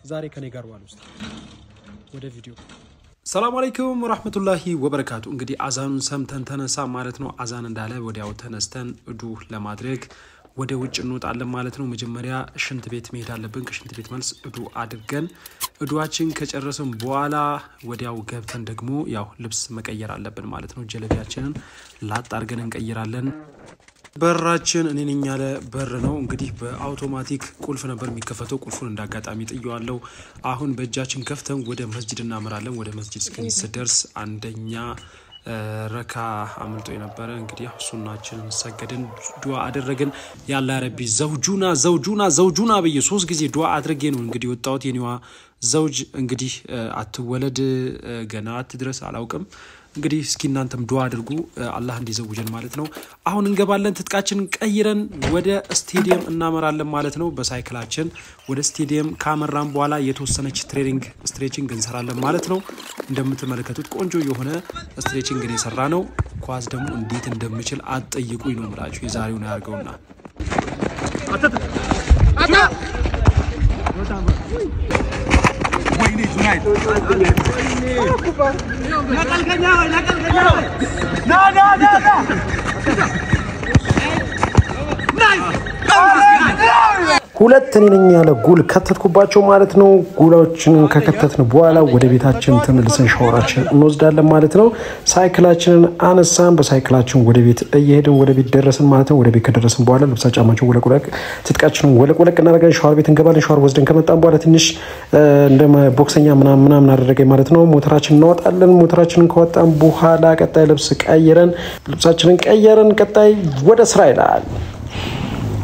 ዛሬ ከኔ ጋር ዋሉ ውስጥ ወደ ቪዲዮ ሰላም አለይኩም ወራህመቱላሂ ወበረካቱ እንግዲህ አዛኑን ሰምተን ተነሳ ማለት ነው አዛን እንዳለ ወዲያው ተነስተን እዱ ለማድረግ ወደ ውጭ እንወጣለን ማለት ነው መጀመሪያ ሽንት ቤት መሄድ አለብን ከሽንት ቤት መልስ እዱ አድርገን እዱአችን ከጨረሰን በኋላ ወዲያው ገብተን ደግሞ ያው ልብስ መቀየር አለብን ማለት ነው ጀለቢያችንን ላጥ አድርገን እንቀይራለን በራችን እኔን ያለ በር ነው እንግዲህ በአውቶማቲክ ቁልፍ ነበር የሚከፈተው ቁልፉን እንዳጋጣሚ ጥየዋለሁ አሁን በእጃችን ከፍተን ወደ መስጂድ እናመራለን ወደ መስጂድ እስከንደርስ አንደኛ ረካ አምልጦ የነበረ እንግዲህ ሱናችንን ሰገድን ዱዓ አደረግን ያላ ረቢ ዘውጁና በየሶስት ጊዜ ዱዓ አድርጌ ነው እንግዲህ ወጣሁት የኔዋ ዘውጅ እንግዲህ አትወለድ ገና አትድረስ አላውቅም እንግዲህ እስኪ እናንተም ዱዓ አድርጉ አላህ እንዲዘውጀን ማለት ነው አሁን እንገባለን ትጥቃችንን ቀይረን ወደ ስቴዲየም እናመራለን ማለት ነው በሳይክላችን ወደ ስቴዲየም ካመራን በኋላ የተወሰነች ስትሬቺንግ እንሰራለን ማለት ነው እንደምትመለከቱት ቆንጆ የሆነ ስትሬቺንግ እየሰራ ነው ኳስ ደግሞ እንዴት እንደምችል አጥይቁኝ ነው ማለት የዛሬውን ያርገውና Tonight. ሁለት ነኝ ያለ ጎል ከተትኩባቸው ማለት ነው ጎሎችን ከከተትን በኋላ ወደ ቤታችን ተመልሰን ሻወራችን እንወስዳለን ማለት ነው ሳይክላችንን አነሳን በሳይክላችን ወደ ቤት እየሄድን ወደ ቤት ደረስን ማለት ነው ወደ ቤት ከደረስን በኋላ ልብሳችንን ወለቆለቅ ትጥቃችንን ወለቆለቅ እናደርጋለን ሻወር ቤት እንገባለን ሻወር ወስደን ከመጣን በኋላ ትንሽ እንደ ቦክሰኛ ምናምን አደረገኝ ማለት ነው ሞተራችንን እናወጣለን ሞተራችንን ከወጣን በኋላ ቀጣይ ልብሳችንን ቀየረን ቀጣይ ወደ ስራ ይላል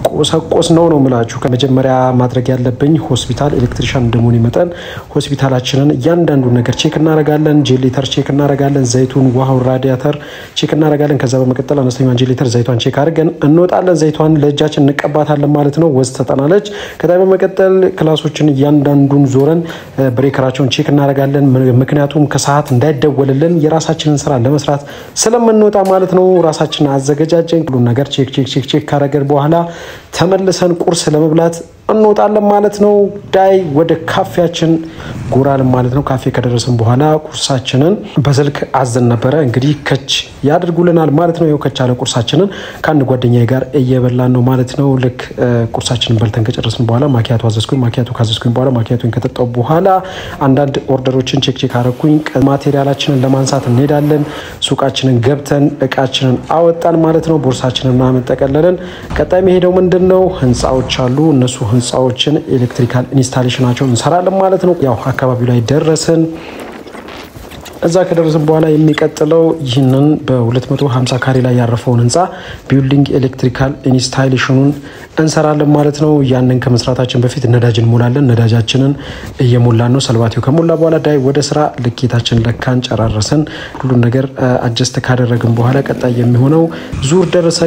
ቆሰቆስ ነው ማለት ከመጀመሪያ ማድረግ ያለብኝ ሆስፒታል ኤሌክትሪሻን እንደሆነ ይመጣል ሆስፒታላችንን ያንዳንዱ ነገር ቼክ እናረጋለን ጄኔሬተር ቼክ እናረጋለን ዘይቱን ውሃው ራዲያተር ቼክ እናረጋለን ከዛ በመቀጠል አነስተኛ ጄኔሬተር ዘይቷን ቼክ አድርገን እንወጣለን ዘይቷን ለእጃችን እንቀባታለን ማለት ነው ወዝ ተጠናለች ከዛ በመቀጠል ክላሶችን ያንዳንዱን ዞረን ብሬከራቸውን ቼክ እናረጋለን ምክንያቱም ከሰዓት እንዳይደወልልን የራሳችንን ስራ ለመስራት ስለምንወጣ ማለት ነው ራሳችንን አዘጋጃጀን ሁሉ ነገር ቼክ ካረገን በኋላ ተመልሰን ቁርስ ለመብላት እንወጣለን ማለት ነው ዳይ ወደ ካፌያችን ጎራል ማለት ነው ካፌ ከደረሰን በኋላ ቁርሳችንን በስልክ አዘን ነበር እንግዲህ ከች ያድርጉልናል ማለት ነው ከቻለ ቁርሳችንን ካን ጓደኛዬ ጋር እየበላን ነው ማለት ነው ልክ ቁርሳችንን በልተን ከጨረስን በኋላ ማኪያቶ ካዘዝኩኝ በኋላ ማኪያቶን ከተጠው በኋላ አንዳንድ ኦርደሮችን ቼክ አረኩኝ ማቴሪያላችንን ለማንሳት እንሄዳለን ሱቃችንን ገብተን እቃችንን አወጣን ማለት ነው ቦርሳችንን ማመጠቀለለን ቀጣይ መሄደው ምንድነው ህንጻዎች አሉ እነሱ ህንጻዎችን ኤሌክትሪካል ኢንስታሌሽናቸው እንሰራለን ማለት ነው ያው አካባቢው ላይ ደረሰን እዛ ከደረሰን በኋላ የሚቀጥለው ይህንን በ250 ካሬ ላይ ያረፈውን ህንጻ ቢልዲንግ ኤሌክትሪካል ኢንስታሌሽኑን እንሰራለን ማለት ነው ያንን ከመስራታችን በፊት ነዳጅን ሞላለን ነዳጃችንን እየሞላን ነው ሰልባቲው ከሞላ በኋላ ዳይ ወደ ስራ ልኬታችን ለካን ጨራረሰን ሁሉ ነገር አጀስት ካደረግን በኋላ ቀጣይ የሚሆነው ዙር ደረሰ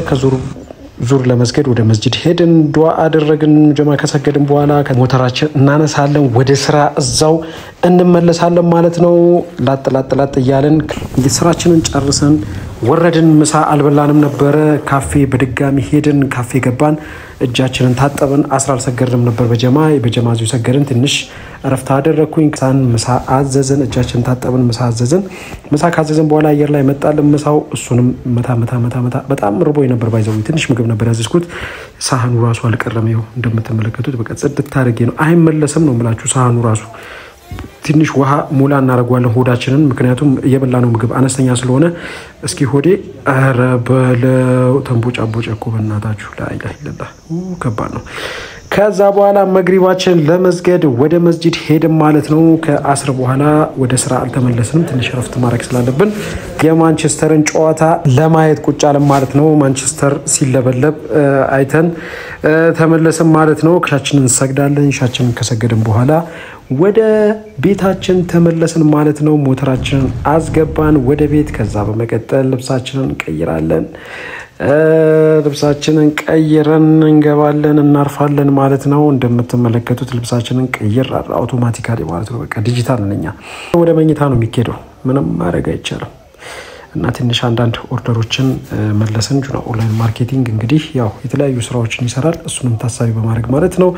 ዙር ለመስገድ ወደ መስጂድ ሄድን ዱዓ አደረግን ጀማ ከሰገድን በኋላ ሞተራችን እናነሳለን ወደ ስራ እዛው እንመለሳለን ማለት ነው ላጥ ይያለን ስራችንን ጨርሰን ወረድን ምሳ አልበላንም ነበር ካፌ በድጋሚ ሄድን ካፌ ገባን እጃችንን ታጠብን አስራር ሰገድንም ነበር በጀማዙ ሰገድን ትንሽ አረፍታ አደረኩኝ ሳን ምሳ አዘዘን እጃችንን ታጠብን ምሳ አዘዘን ምሳ ካዘዘን በኋላ አየር ላይ መጣልን ምሳው እሱንም መታ በጣም ርቦኝ ነበር ባይዘው ትንሽ ምግብ ነበር ያዘዝኩት ሳህኑ ራሱ አልቀረመው እንደምትመለከቱት በቃ ጽድት ታርጌ ነው አይመለስም ነው ማለት ሳህኑ ራሱ ትንሽ ውሃ ሙላ እናረጋለን ሆዳችንን ምክንያቱም የበላነው ምግብ አነስተኛ ስለሆነ እስኪ ሆዴ አረበለው ተንቦጫቦጨኮ በእናታችሁ ላኢላሃ ኢላላህ ከባድ ነው ከዛ በኋላ መግሪባችን ለመስገድ ወደ መስጂድ ሄድን ማለት ነው ከአስር በኋላ ወደ ስራ አልተመለስንም ትንሽ ረፍት ማድረግ ስላለብን የማንቸስተርን ጨዋታ ለማየት ቁጭ አለን ማለት ነው ማንቸስተር ሲለበለብ አይተን ተመለስን ማለት ነው ሻችንን ሰግዳለን ሻችንን ከሰገድን በኋላ ወደ ቤታችን ተመለስን ማለት ነው ሞተራችንን አስገባን ወደ ቤት ከዛ በመቀጠል ልብሳችንን ቀይራለን ልብሳችንን ቀይረን እንገባለን እናርፋለን ማለት ነው እንደምትመለከቱት ልብሳችንን ቀይር አውቶማቲካሊ ማለት ነው በቃ ዲጂታል ነኛ ወደ መኝታ ነው የሚኬደው ምንም ማድረግ አይቻልም እና ትንሽ አንዳንድ ኦርደሮችን መለሰን ጁና ኦንላይን ማርኬቲንግ እንግዲህ ያው የተለያዩ ስራዎችን ይሰራል እሱንም ታሳቢ በማድረግ ማለት ነው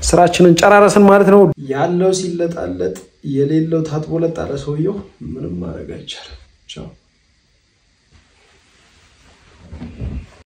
ስራችንን ጨራረስን ማለት ነው ያለው ሲለጣለጥ የሌለው ታጥቦ ለጣለ ሰውየው ምንም ማድረግ አይቻልም ቻው